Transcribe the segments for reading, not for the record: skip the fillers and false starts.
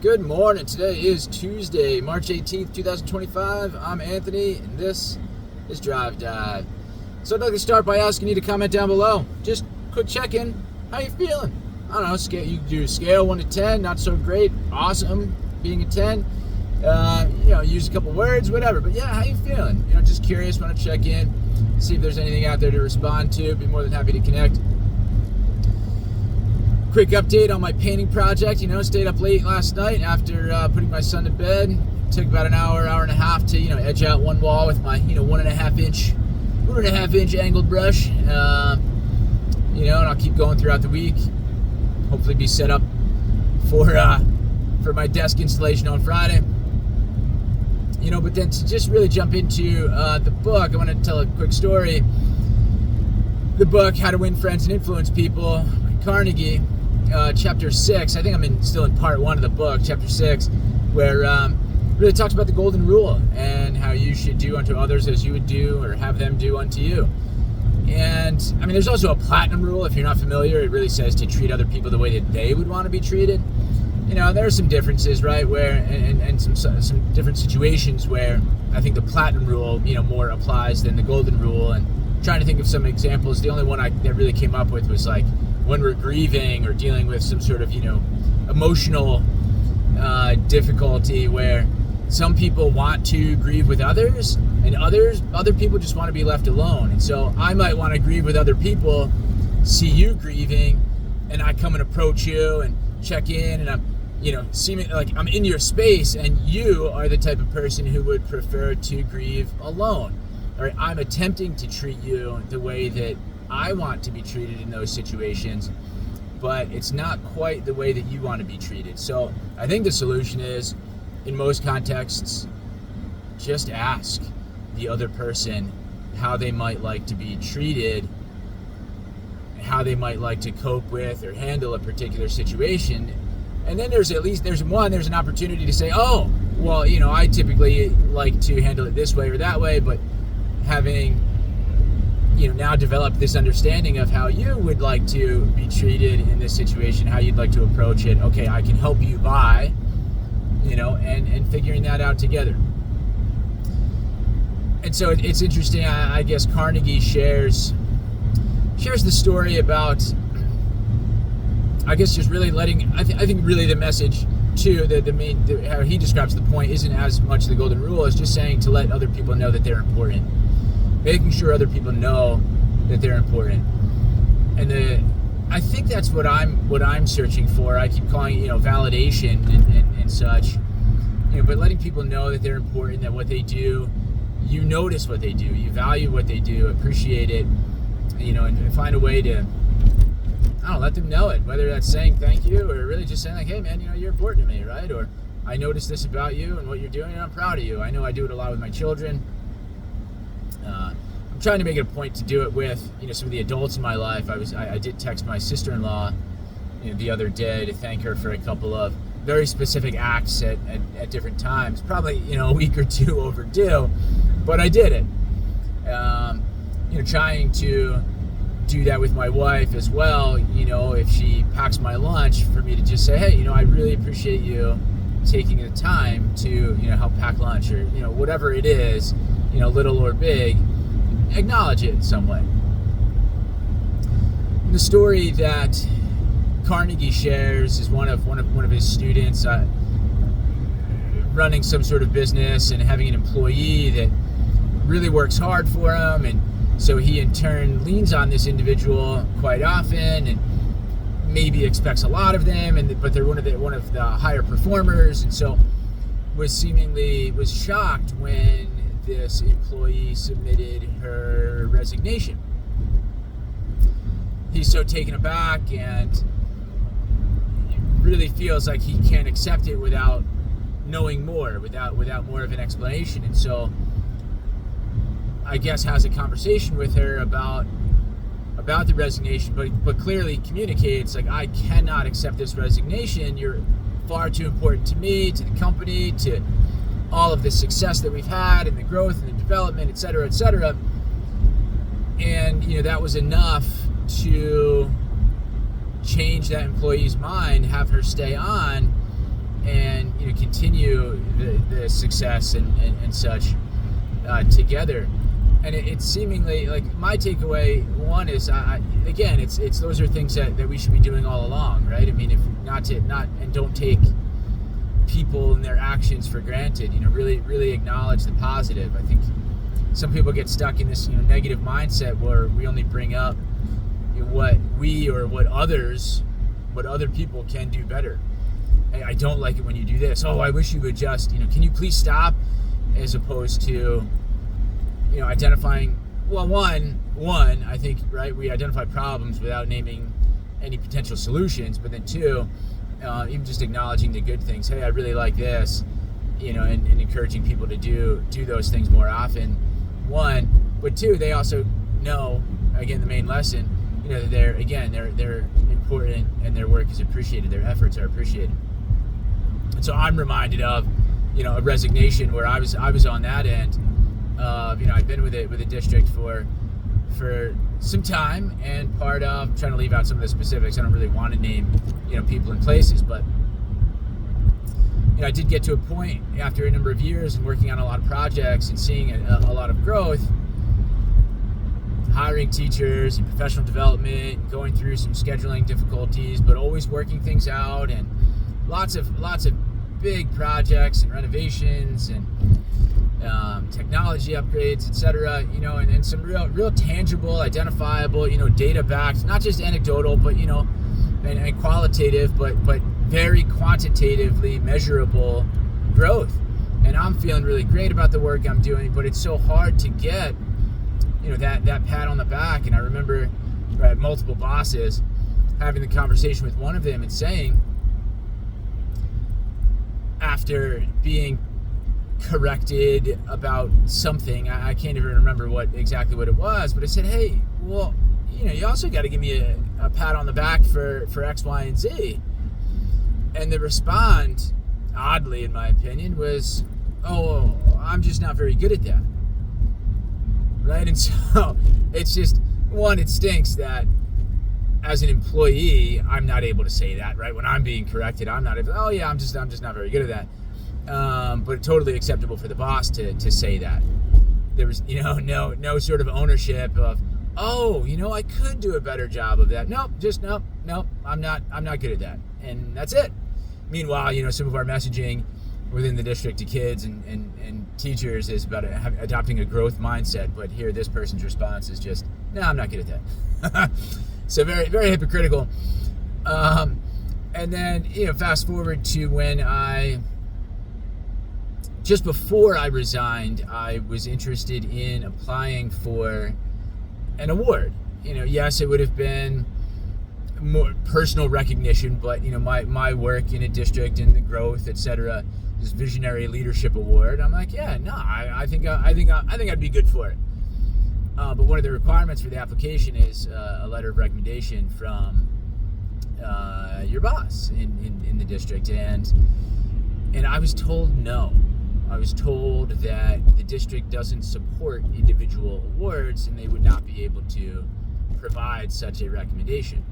Good morning. Today is Tuesday, March 18th, 2025. I'm Anthony, and this is Drive Dive. So I'd like to start by asking you to comment down below. Just quick check-in. How you feeling? I don't know, you can do scale 1 to 10, not so great, awesome, being a 10. Use a couple words, whatever. But yeah, how you feeling? Just curious, want to check in, see if there's anything out there to respond to. Be more than happy to connect. Quick update on my painting project. Stayed up late last night after putting my son to bed. Took about an hour and a half to edge out one wall with my 1.5 inch angled brush. And I'll keep going throughout the week. Hopefully be set up for my desk installation on Friday. But then to just really jump into the book, I want to tell a quick story. The book, How to Win Friends and Influence People, by Carnegie. Chapter 6, I think I'm still in part 1 of the book, chapter 6, where really talks about the golden rule and how you should do unto others as you would do or have them do unto you. And there's also a platinum rule. If you're not familiar, it really says to treat other people the way that they would want to be treated. There are some differences, right, where and some different situations where I think the platinum rule more applies than the golden rule. And trying to think of some examples, the only one that really came up with was like when we're grieving or dealing with some sort of emotional difficulty, where some people want to grieve with others and other people just want to be left alone. And so I might want to grieve with other people, see you grieving, and I come and approach you and check in, and I'm seeming like I'm in your space, and you are the type of person who would prefer to grieve alone. All right, I'm attempting to treat you the way that I want to be treated in those situations, but it's not quite the way that you want to be treated. So I think the solution is, in most contexts, just ask the other person how they might like to be treated, how they might like to cope with or handle a particular situation. And then there's an opportunity to say, oh, well, I typically like to handle it this way or that way, but having now developed this understanding of how you would like to be treated in this situation, how you'd like to approach it. Okay, I can help you by, and figuring that out together. And so it's interesting. I guess Carnegie shares the story about, I guess, just really letting. I think really the message too, how he describes the point isn't as much the golden rule as just saying to let other people know that they're important, making sure other people know that they're important. And I think that's what I'm searching for. I keep calling it validation and such, but letting people know that they're important, that what they do, you notice what they do, you value what they do, appreciate it, and find a way to, let them know it, whether that's saying thank you or really just saying like, hey man, you're important to me, right? Or I noticed this about you and what you're doing, and I'm proud of you. I know I do it a lot with my children. I'm trying to make it a point to do it with some of the adults in my life. I did text my sister-in-law the other day to thank her for a couple of very specific acts at different times, probably a week or two overdue, but I did it. Trying to do that with my wife as well. If she packs my lunch, for me to just say, hey, I really appreciate you taking the time to help pack lunch, or whatever it is, little or big, acknowledge it in some way. The story that Carnegie shares is one of his students running some sort of business and having an employee that really works hard for him, and so he in turn leans on this individual quite often and maybe expects a lot of them, but they're one of the higher performers, and so was shocked when this employee submitted her resignation. He's so taken aback and really feels like he can't accept it without knowing more, without more of an explanation. And so I guess has a conversation with her about the resignation, but clearly communicates like, I cannot accept this resignation. You're far too important to me, to the company, to all of the success that we've had and the growth and the development, et cetera, et cetera. And that was enough to change that employee's mind, have her stay on, and continue the success and such together. And it's seemingly like my takeaway one is again it's those are things that we should be doing all along, right? I mean, if and don't take people and their actions for granted. Really acknowledge the positive. I think some people get stuck in this negative mindset where we only bring up what we or what other people can do better. Hey, I don't like it when you do this. Oh, I wish you would just, can you please stop? As opposed to, identifying, well, one, I think, right, we identify problems without naming any potential solutions, but then two, even just acknowledging the good things. Hey, I really like this, and encouraging people to do those things more often. One, but two, they also know, again, the main lesson, that they're important and their work is appreciated, their efforts are appreciated. And so I'm reminded of, a resignation where I was on that end. I'd been with the district for some time, and part of, I'm trying to leave out some of the specifics. I don't really want to name, people and places, but I did get to a point after a number of years and working on a lot of projects and seeing a lot of growth, hiring teachers and professional development, going through some scheduling difficulties, but always working things out, and lots of big projects and renovations and technology upgrades, etc. And some real tangible, identifiable, data backed, not just anecdotal, but and qualitative, but very quantitatively measurable growth. And I'm feeling really great about the work I'm doing, but it's so hard to get that pat on the back. And I remember multiple bosses having the conversation with one of them and saying, after being corrected about something, I can't even remember exactly what it was, but I said, hey, well, you also got to give me a pat on the back for X, Y, and Z. And the response, oddly in my opinion, was, oh, I'm just not very good at that. Right? And so it's just, one, it stinks that as an employee, I'm not able to say that, right? When I'm being corrected, I'm not able, oh yeah, I'm just not very good at that. But totally acceptable for the boss to say that. There was, no sort of ownership of, oh, I could do a better job of that. Nope, I'm not good at that. And that's it. Meanwhile, some of our messaging within the district to kids and teachers is about adopting a growth mindset. But here, this person's response is just, no, I'm not good at that. So very, very hypocritical. And then, fast forward to when just before I resigned, I was interested in applying for an award. Yes, it would have been more personal recognition, but my work in a district and the growth, etc., this visionary leadership award. I'm like, yeah, no, I think I'd be good for it. But one of the requirements for the application is a letter of recommendation from your boss in the district, and I was told no. I was told that the district doesn't support individual awards and they would not be able to provide such a recommendation.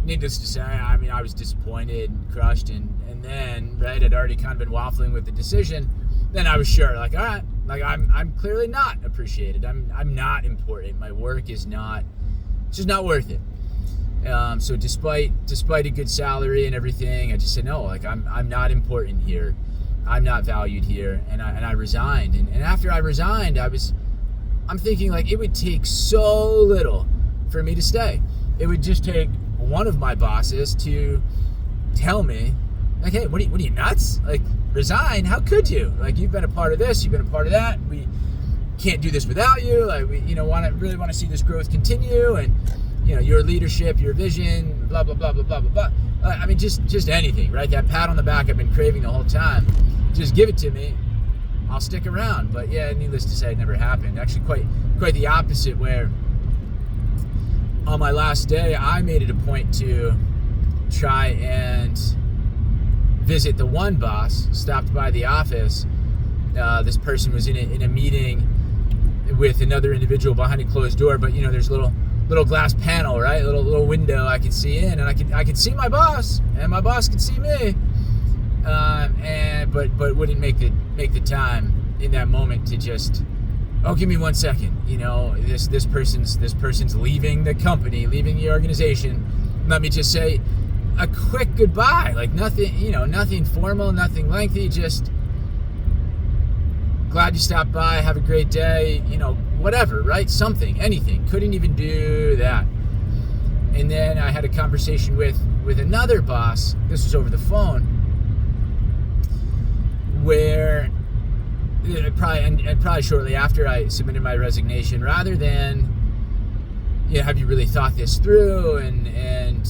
Needless to say, I was disappointed and crushed, and then, right, I'd already kind of been waffling with the decision. Then I was sure, all right, I'm clearly not appreciated. I'm not important. My work is not, it's just not worth it. So despite a good salary and everything, I just said no. I'm not important here. I'm not valued here, and I resigned. And after I resigned, I'm thinking it would take so little for me to stay. It would just take one of my bosses to tell me, hey, what are you nuts? Resign? How could you? You've been a part of this, you've been a part of that. We can't do this without you. We really want to see this growth continue, and your leadership, your vision, blah blah blah blah blah blah blah. Just anything, right? That pat on the back I've been craving the whole time. Just give it to me, I'll stick around. But yeah, needless to say, it never happened. Actually, quite the opposite. Where on my last day, I made it a point to try and visit the one boss, stopped by the office. This person was in a meeting with another individual behind a closed door, but there's a little glass panel, right? A little window I could see in, and I could see my boss, and my boss could see me. but wouldn't make the time in that moment to just, oh, give me 1 second. This person's leaving the company, leaving the organization. Let me just say a quick goodbye, like nothing, nothing formal, nothing lengthy, just glad you stopped by, have a great day, whatever, right? Something, anything. Couldn't even do that. And then I had a conversation with another boss, this was over the phone, where probably shortly after I submitted my resignation, rather than, have you really thought this through, and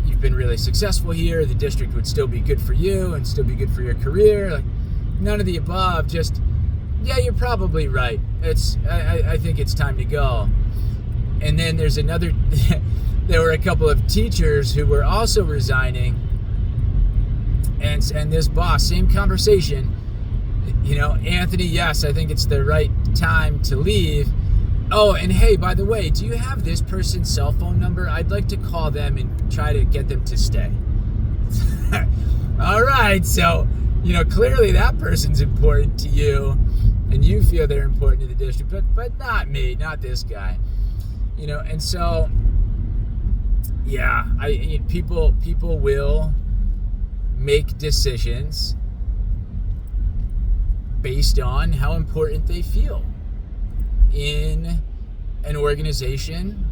you've been really successful here, the district would still be good for you and still be good for your career, like none of the above, just, yeah, you're probably right. I think it's time to go. And then there's another, there were a couple of teachers who were also resigning, and this boss, same conversation, Anthony, yes, I think it's the right time to leave. Oh, and hey, by the way, do you have this person's cell phone number? I'd like to call them and try to get them to stay. All right, so, clearly that person's important to you, and you feel they're important to the district, but not me, not this guy. And so, yeah, people will make decisions based on how important they feel in an organization,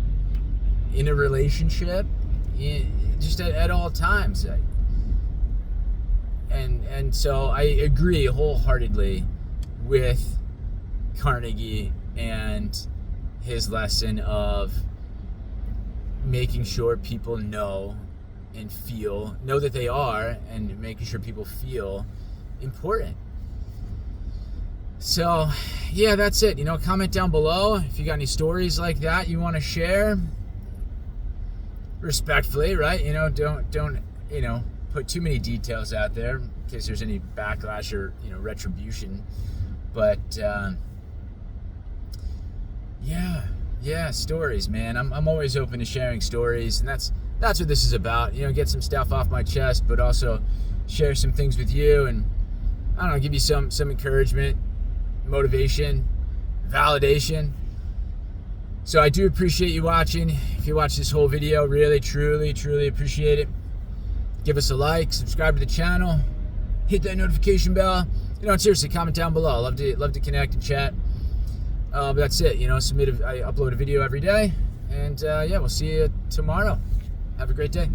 in a relationship, just at all times. And so I agree wholeheartedly with Carnegie and his lesson of making sure people know that they are, and making sure people feel important. So, yeah, that's it. Comment down below if you got any stories like that you want to share. Respectfully, right? Don't put too many details out there in case there's any backlash or, retribution. But, yeah, stories, man. I'm always open to sharing stories, and that's what this is about. Get some stuff off my chest, but also share some things with you, and I don't know, give you some encouragement, motivation, validation. So I do appreciate you watching. If you watch this whole video, really, truly, truly appreciate it. Give us a like, subscribe to the channel, hit that notification bell. And seriously, comment down below. I love to connect and chat. But that's it. I upload a video every day, and we'll see you tomorrow. Have a great day.